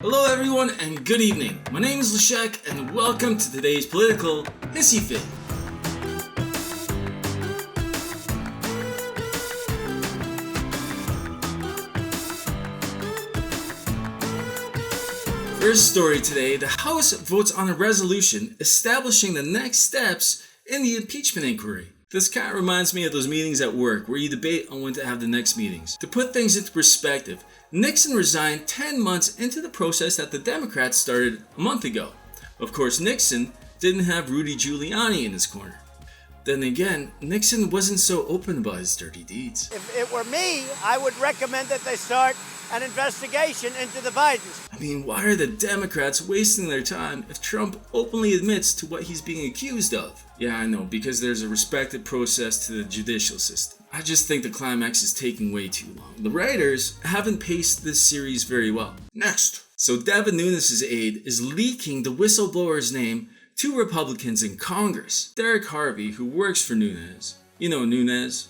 Hello everyone and good evening. My name is Leszek and welcome to today's political hissy fit. First story today, the House votes on a resolution establishing the next steps in the impeachment inquiry. This kind of reminds me of those meetings at work where you debate on when to have the next meetings. To put things into perspective, Nixon resigned 10 months into the process that the Democrats started a month ago. Of course, Nixon didn't have Rudy Giuliani in his corner. Then again, Nixon wasn't so open about his dirty deeds. If it were me, I would recommend that they start an investigation into the Bidens. I mean, why are the Democrats wasting their time if Trump openly admits to what he's being accused of? Yeah, I know, because there's a respected process to the judicial system. I just think the climax is taking way too long. The writers haven't paced this series very well. Next. So Devin Nunes' aide is leaking the whistleblower's name to Republicans in Congress. Derek Harvey, who works for Nunes, you know Nunes,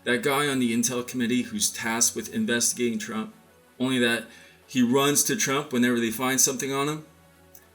that guy on the Intel committee who's tasked with investigating Trump, only that he runs to Trump whenever they find something on him.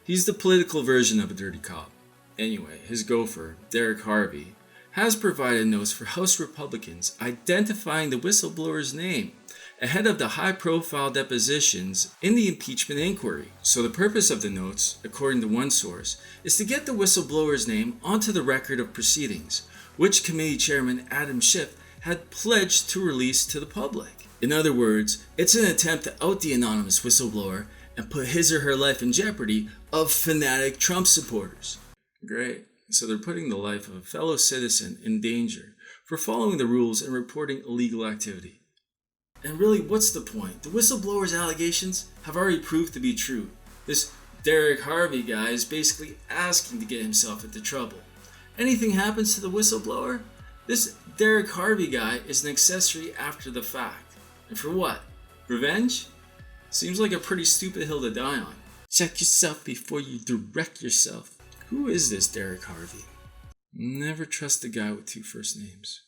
He's the political version of a dirty cop. Anyway, his gopher, Derek Harvey, has provided notes for House Republicans identifying the whistleblower's name ahead of the high-profile depositions in the impeachment inquiry. So the purpose of the notes, according to one source, is to get the whistleblower's name onto the record of proceedings, which committee chairman Adam Schiff had pledged to release to the public. In other words, it's an attempt to out the anonymous whistleblower and put his or her life in jeopardy of fanatic Trump supporters. Great. So they're putting the life of a fellow citizen in danger for following the rules and reporting illegal activity. And really, what's the point? The whistleblower's allegations have already proved to be true. This Derek Harvey guy is basically asking to get himself into trouble. Anything happens to the whistleblower, this Derek Harvey guy is an accessory after the fact. And for what? Revenge? Seems like a pretty stupid hill to die on. Check yourself before you direct yourself. Who is this Derek Harvey? Never trust a guy with two first names.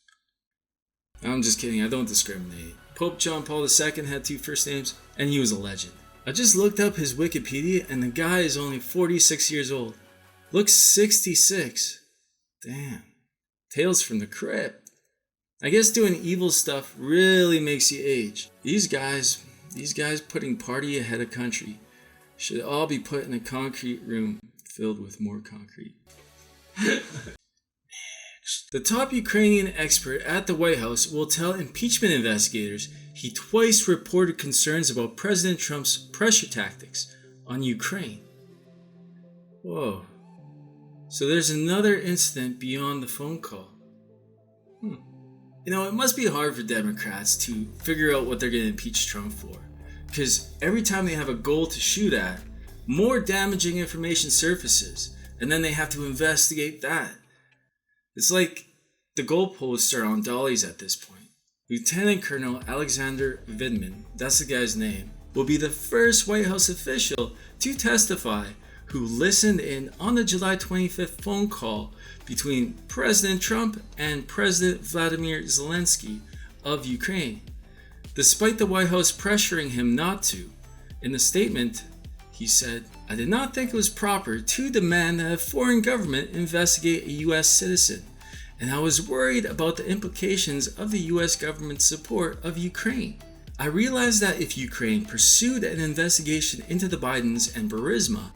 I'm just kidding, I don't discriminate. Pope John Paul II had two first names, and he was a legend. I just looked up his Wikipedia, and the guy is only 46 years old. Looks 66. Damn. Tales from the Crypt. I guess doing evil stuff really makes you age. These guys putting party ahead of country should all be put in a concrete room filled with more concrete. The top Ukrainian expert at the White House will tell impeachment investigators he twice reported concerns about President Trump's pressure tactics on Ukraine. Whoa. So there's another incident beyond the phone call. You know, it must be hard for Democrats to figure out what they're going to impeach Trump for. Because every time they have a goal to shoot at, more damaging information surfaces, and then they have to investigate that. It's like the goalposts are on dollies at this point. Lieutenant Colonel Alexander Vindman, that's the guy's name, will be the first White House official to testify who listened in on the July 25th phone call between President Trump and President Vladimir Zelensky of Ukraine, despite the White House pressuring him not to. In the statement, he said, "I did not think it was proper to demand that a foreign government investigate a U.S. citizen, and I was worried about the implications of the U.S. government's support of Ukraine. I realized that if Ukraine pursued an investigation into the Bidens and Burisma,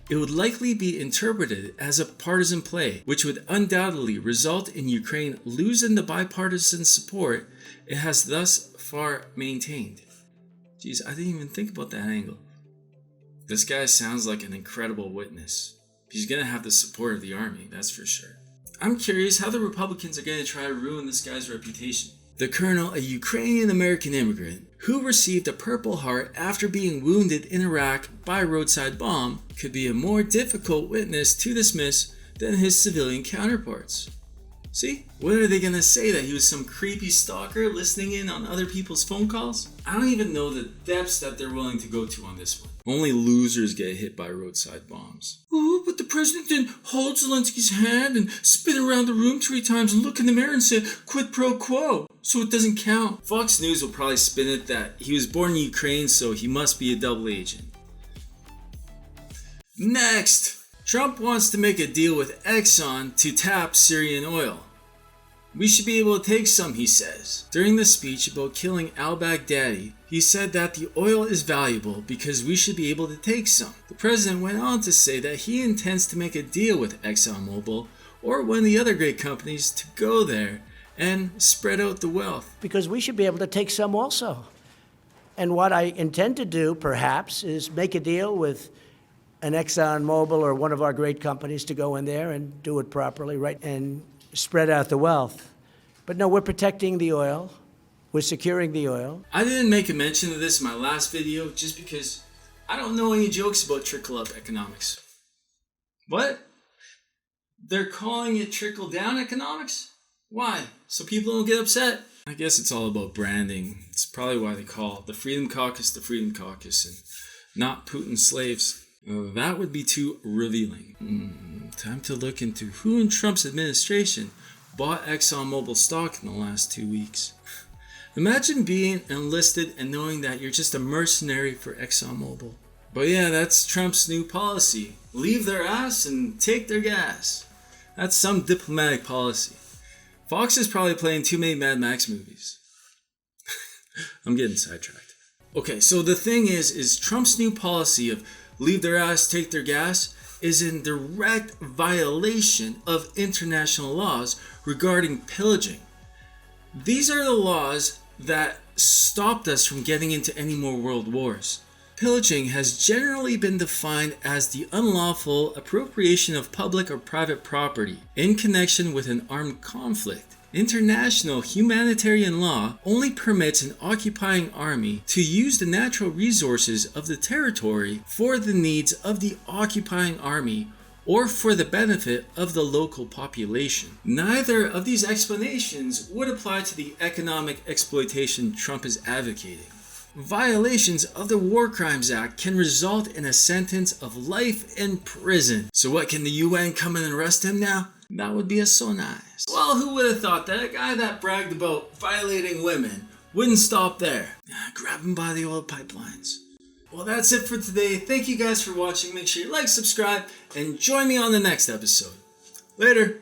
it would likely be interpreted as a partisan play, which would undoubtedly result in Ukraine losing the bipartisan support it has thus far maintained." Geez, I didn't even think about that angle. This guy sounds like an incredible witness. He's going to have the support of the army, that's for sure. I'm curious how the Republicans are going to try to ruin this guy's reputation. The colonel, a Ukrainian-American immigrant who received a Purple Heart after being wounded in Iraq by a roadside bomb, could be a more difficult witness to dismiss than his civilian counterparts. See? What are they gonna say, that he was some creepy stalker listening in on other people's phone calls? I don't even know the depths that they're willing to go to on this one. Only losers get hit by roadside bombs. Oh, but the president didn't hold Zelensky's hand and spin around the room 3 times and look in the mirror and say quid pro quo, so it doesn't count. Fox News will probably spin it that he was born in Ukraine, so he must be a double agent. Next, Trump wants to make a deal with Exxon to tap Syrian oil. We should be able to take some, he says. During the speech about killing al-Baghdadi, he said that the oil is valuable because we should be able to take some. The president went on to say that he intends to make a deal with ExxonMobil or one of the other great companies to go there and spread out the wealth. Because we should be able to take some also. And what I intend to do, perhaps, is make a deal with an ExxonMobil or one of our great companies to go in there and do it properly, right, and spread out the wealth. But no, we're protecting the oil. We're securing the oil. I didn't make a mention of this in my last video just because I don't know any jokes about trickle-up economics. What? They're calling it trickle-down economics? Why? So people don't get upset? I guess it's all about branding. It's probably why they call the Freedom Caucus and not Putin's slaves. That would be too revealing. Time to look into who in Trump's administration bought ExxonMobil stock in the last 2 weeks. Imagine being enlisted and knowing that you're just a mercenary for ExxonMobil. But yeah, that's Trump's new policy. Leave their ass and take their gas. That's some diplomatic policy. Fox is probably playing too many Mad Max movies. I'm getting sidetracked. Okay, so the thing is Trump's new policy of leave their ass, take their gas is in direct violation of international laws regarding pillaging. These are the laws that stopped us from getting into any more world wars. Pillaging has generally been defined as the unlawful appropriation of public or private property in connection with an armed conflict. International humanitarian law only permits an occupying army to use the natural resources of the territory for the needs of the occupying army or for the benefit of the local population. Neither of these explanations would apply to the economic exploitation Trump is advocating. Violations of the War Crimes Act can result in a sentence of life in prison. So what, can the UN come and arrest him now? That would be so nice. Well, who would have thought that a guy that bragged about violating women wouldn't stop there? Grab him by the oil pipelines. Well, that's it for today. Thank you guys for watching. Make sure you like, subscribe, and join me on the next episode. Later.